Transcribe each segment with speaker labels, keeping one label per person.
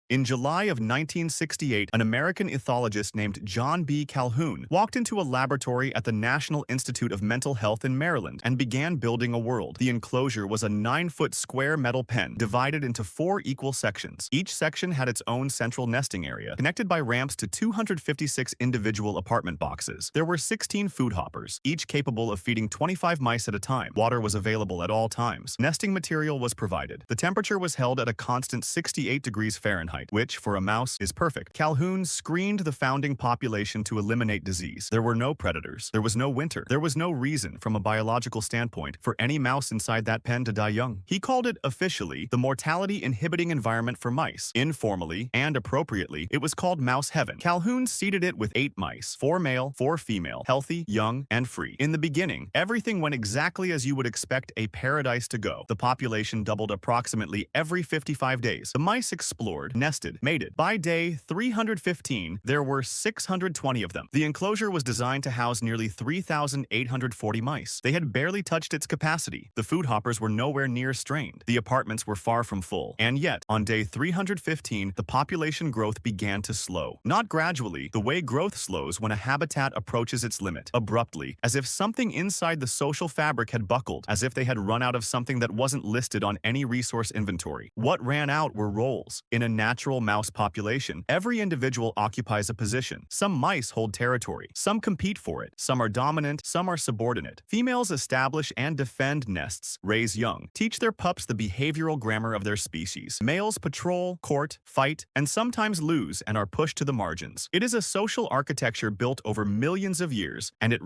Speaker 1: In July of 1968, an American ethologist named John B. Calhoun walked into a laboratory at the National Institute of Mental Health in Maryland and began building a world. The enclosure was a 9-foot square metal pen divided into 4 equal sections. Each section had its own central nesting area, connected by ramps to 256 individual apartment boxes. There were 16 food hoppers, each capable of feeding 25 mice at a time. Water was available at all times. Nesting material was provided. The temperature was held at a constant 68 degrees Fahrenheit, which, for a mouse, is perfect. Calhoun screened the founding population to eliminate disease. There were no predators. There was no winter. There was no reason, from a biological standpoint, for any mouse inside that pen to die young. He called it, officially, the mortality-inhibiting environment for mice. Informally, and appropriately, it was called Mouse Heaven. Calhoun seeded it with 8 mice, 4 male, 4 female, healthy, young, and free. In the beginning, everything went exactly as you would expect a paradise to go. The population doubled approximately every 55 days. The mice explored, nested, mated. By day 315, there were 620 of them. The enclosure was designed to house nearly 3,840 mice. They had barely touched its capacity. The food hoppers were nowhere near strained. The apartments were far from full. And yet, on day 315, the population growth began to slow. Not gradually, the way growth slows when a habitat approaches its limit. Abruptly, as if something inside the social fabric had buckled, as if they had run out of something that wasn't listed on any resource inventory. What ran out were roles. In a natural mouse population, every individual occupies a position. Some mice hold territory. Some compete for it. Some are dominant. Some are subordinate. Females establish and defend nests, raise young, teach their pups the behavioral grammar of their species. Males patrol, court, fight, and sometimes lose and are pushed to the margins. It is a social architecture built over millions of years, and it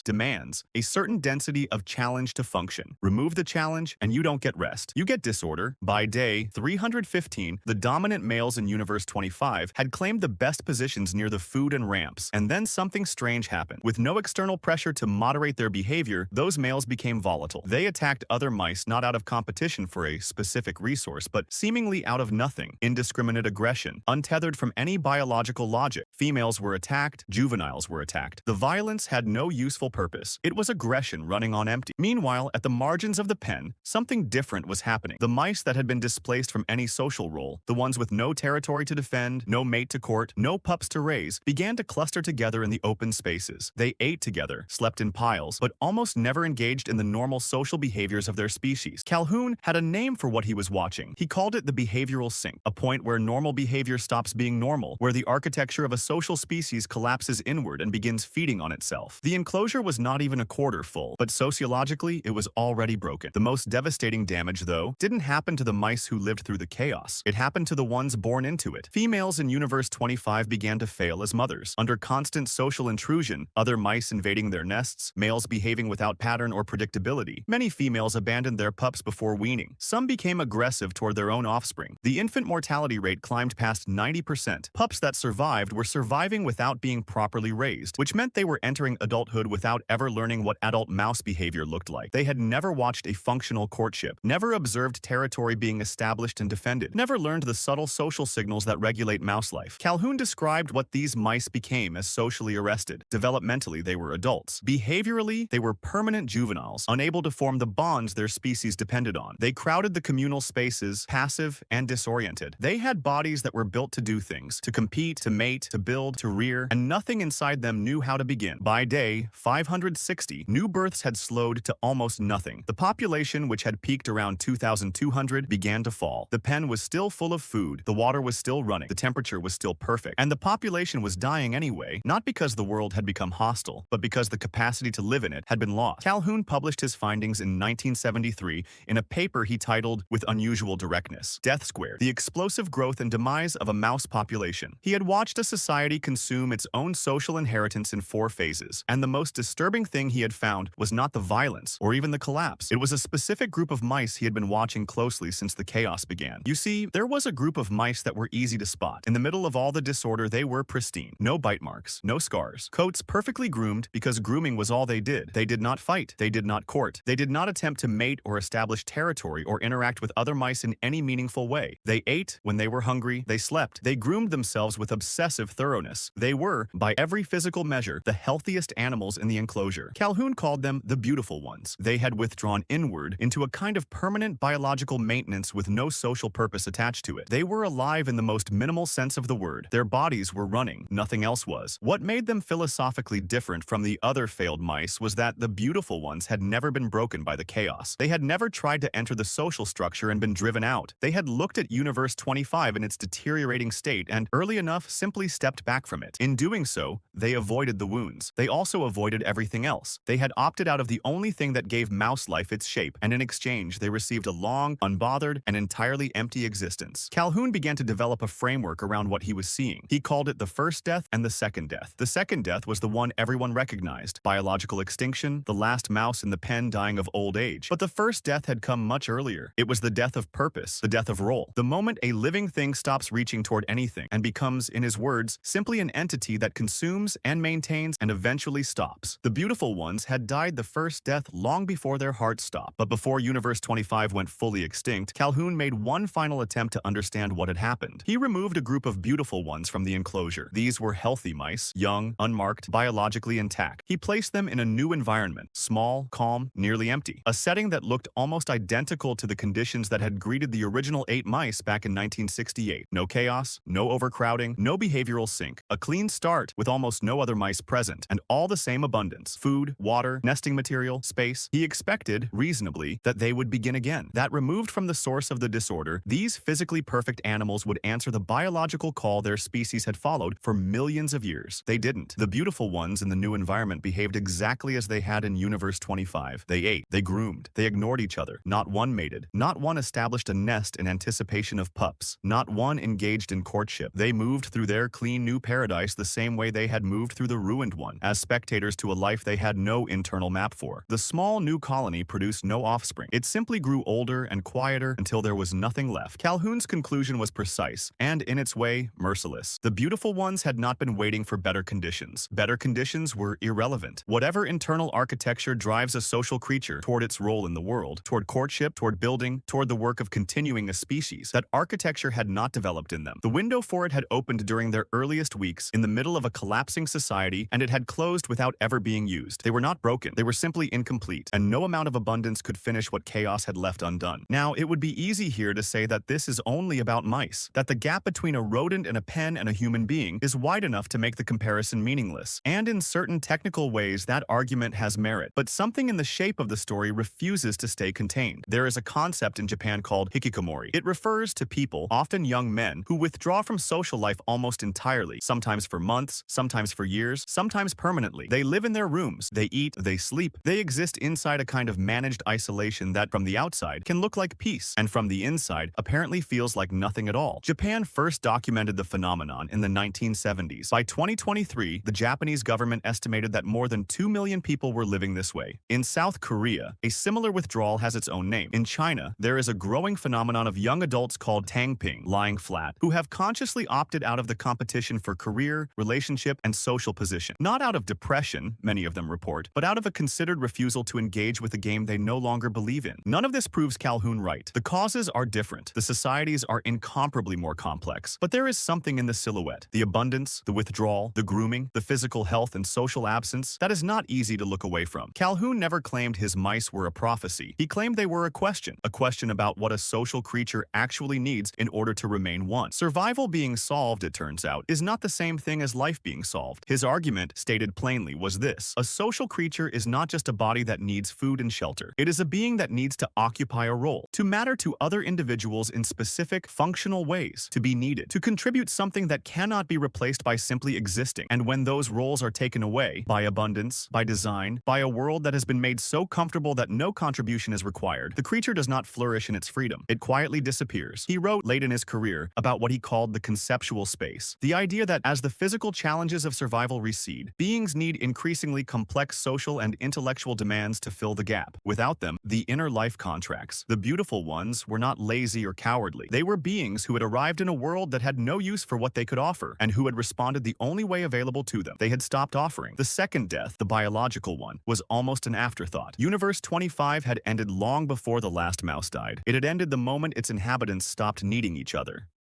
Speaker 1: demands, a certain density of challenge to function. Remove the challenge, and you don't get rest. You get disorder. By day 315, the dominant males in Universe 25 had claimed the best positions near the food and ramps, and then something strange happened. With no external pressure to moderate their behavior, those males became volatile. They attacked other mice not out of competition for a specific resource, but seemingly out of nothing. Indiscriminate aggression, untethered from any biological logic. Females were attacked, juveniles were attacked. The violence had no useful purpose. It was aggression running on empty. Meanwhile, at the margins of the pen, something different was happening. The mice that had been displaced from any social role, the ones with no territory to defend, no mate to court, no pups to raise, began to cluster together in the open spaces. They ate together, slept in piles, but almost never engaged in the normal social behaviors of their species. Calhoun had a name for what he was watching. He called it the behavioral sink, a point where normal behavior stops being normal, where the architecture of a social species collapses inward and begins feeding on itself. The enclosure was not even a quarter full, but sociologically, it was already broken. The most devastating damage, though, didn't happen to the mice who lived through the chaos. It happened to the ones born into it. Females in Universe 25 began to fail as mothers. Under constant social intrusion, other mice invading their nests, males behaving without pattern or predictability, many females abandoned their pups before weaning. Some became aggressive toward their own offspring. The infant mortality rate climbed past 90%. Pups that survived were surviving without being properly raised, which meant they were entering adulthood without ever learning what adult mouse behavior looked like. They had never watched a functional courtship, never observed territory being established and defended, never learned the subtle social signals that regulate mouse life. Calhoun described what these mice became as socially arrested. Developmentally, they were adults. Behaviorally, they were permanent juveniles, unable to form the bonds their species depended on. They crowded the communal spaces, passive and disoriented. They had bodies that were built to do things, to compete, to mate, to build, to rear, and nothing inside them knew how to begin. By day 560, new births had slowed to almost nothing. The population, which had peaked around 2,200, began to fall. The pen was still full of food, the water was still running, the temperature was still perfect, and the population was dying anyway, not because the world had become hostile, but because the capacity to live in it had been lost. Calhoun published his findings in 1973 in a paper he titled, With Unusual Directness, Death Squared: The Explosive Growth and Demise of a Mouse Population. He had watched a society consume its own social inheritance in 4 phases, and the most disturbing thing he had found was not the violence or even the collapse. It was a specific group of mice he had been watching closely since the chaos began. You see, there was a group of mice that were easy to spot. In the middle of all the disorder, they were pristine. No bite marks, no scars. Coats perfectly groomed because grooming was all they did. They did not fight. They did not court. They did not attempt to mate or establish territory or interact with other mice in any meaningful way. They ate when they were hungry. They slept. They groomed themselves with obsessive thoroughness. They were, by every physical measure, the healthiest animals in the enclosure. Calhoun called them the beautiful ones. They had withdrawn inward into a kind of permanent biological maintenance with no social purpose attached to it. They were alive in the most minimal sense of the word. Their bodies were running, nothing else was. What made them philosophically different from the other failed mice was that the beautiful ones had never been broken by the chaos. They had never tried to enter the social structure and been driven out. They had looked at Universe 25 in its deteriorating state and, early enough, simply stepped back from it. In doing so, they avoided the wounds. They also avoided everything else. They had opted out of the only thing that gave mouse life its shape, and in exchange, they received a long, unbothered, and entirely empty existence. Calhoun began to develop a framework around what he was seeing. He called it the first death and the second death. The second death was the one everyone recognized: biological extinction, the last mouse in the pen dying of old age. But the first death had come much earlier. It was the death of purpose, the death of role. The moment a living thing stops reaching toward anything and becomes, in his words, simply an entity that consumes and maintains and eventually stops. The beautiful ones had died the first death long before their hearts stopped. But before Universe 25 went fully extinct, Calhoun made one final attempt to understand what had happened. He removed a group of beautiful ones from the enclosure. These were healthy mice, young, unmarked, biologically intact. He placed them in a new environment, small, calm, nearly empty. A setting that looked almost identical to the conditions that had greeted the original 8 mice back in 1968. No chaos, no overcrowding, no behavioral sink. A clean start with almost no other mice present, and all the same abundance: food, water, nesting material, space. He expected, reasonably, that they would begin again. That removed from the source of the disorder, these physically perfect animals would answer the biological call their species had followed for millions of years. They didn't. The beautiful ones in the new environment behaved exactly as they had in Universe 25. They ate, they groomed, they ignored each other. Not one mated. Not one established a nest in anticipation of pups. Not one engaged in courtship. They moved through their clean new paradise the same way they had moved through the ruined one, as spectators to a life they had no internal map for. The small new colony produced no offspring. It simply grew older and quieter until there was nothing left. Calhoun's conclusion was precise, and in its way, merciless. The beautiful ones had not been waiting for better conditions. Better conditions were irrelevant. Whatever internal architecture drives a social creature toward its role in the world, toward courtship, toward building, toward the work of continuing a species, that architecture had not developed in them. The window for it had opened during their earliest weeks, in the middle of a collapsing society, and it had closed without ever being used. They were not broken. They were simply incomplete, and no amount of abundance could finish what chaos had left undone. Now, it would be easy here to say that this is only about mice, that the gap between a rodent in a pen and a human being is wide enough to make the comparison meaningless. And in certain technical ways, that argument has merit. But something in the shape of the story refuses to stay contained. There is a concept in Japan called hikikomori. It refers to people, often young men, who withdraw from social life almost entirely, sometimes for months, sometimes for years, sometimes permanently. They live in their rooms, they eat, they sleep, they exist inside a kind of managed isolation that, from the outside, can look like peace, and from the inside, apparently feels like nothing at all. Japan first documented the phenomenon in the 1970s. By 2023, the Japanese government estimated that more than 2 million people were living this way. In South Korea, a similar withdrawal has its own name. In China, there is a growing phenomenon of young adults called tangping, lying flat, who have consciously opted out of the competition for career, relationship, and social position. Not out of depression, many of them report, but out of a considered refusal to engage with a game they no longer believe in. None of this proves Calhoun right. The causes are different. The societies are incomparably more complex. But there is something in the silhouette: the abundance, the withdrawal, the grooming, the physical health and social absence, that is not easy to look away from. Calhoun never claimed his mice were a prophecy. He claimed they were a question about what a social creature actually needs in order to remain one. Survival being solved, it turns out, is not the same thing as life being solved. His argument, stated plainly, was this: a social creature is not just a body that needs food and shelter. It is a being that needs to occupy a role, to matter to other individuals in specific, functional ways, to be needed, to contribute something that cannot be replaced by simply existing. And when those roles are taken away, by abundance, by design, by a world that has been made so comfortable that no contribution is required, the creature does not flourish in its freedom. It quietly disappears. He wrote late in his career about what he called the conceptual space, the idea that as the physical challenges of survival recede, beings need increasingly complex social and intellectual demands to fill the gap. Without them, the inner life contracts. The beautiful ones were not lazy or cowardly. They were beings who had arrived in a world that had no use for what they could offer, and who had responded the only way available to them. They had stopped offering. The second death, the biological one, was almost an afterthought. Universe 25 had ended long before the last mouse died. It had ended the moment its inhabitants stopped needing each other.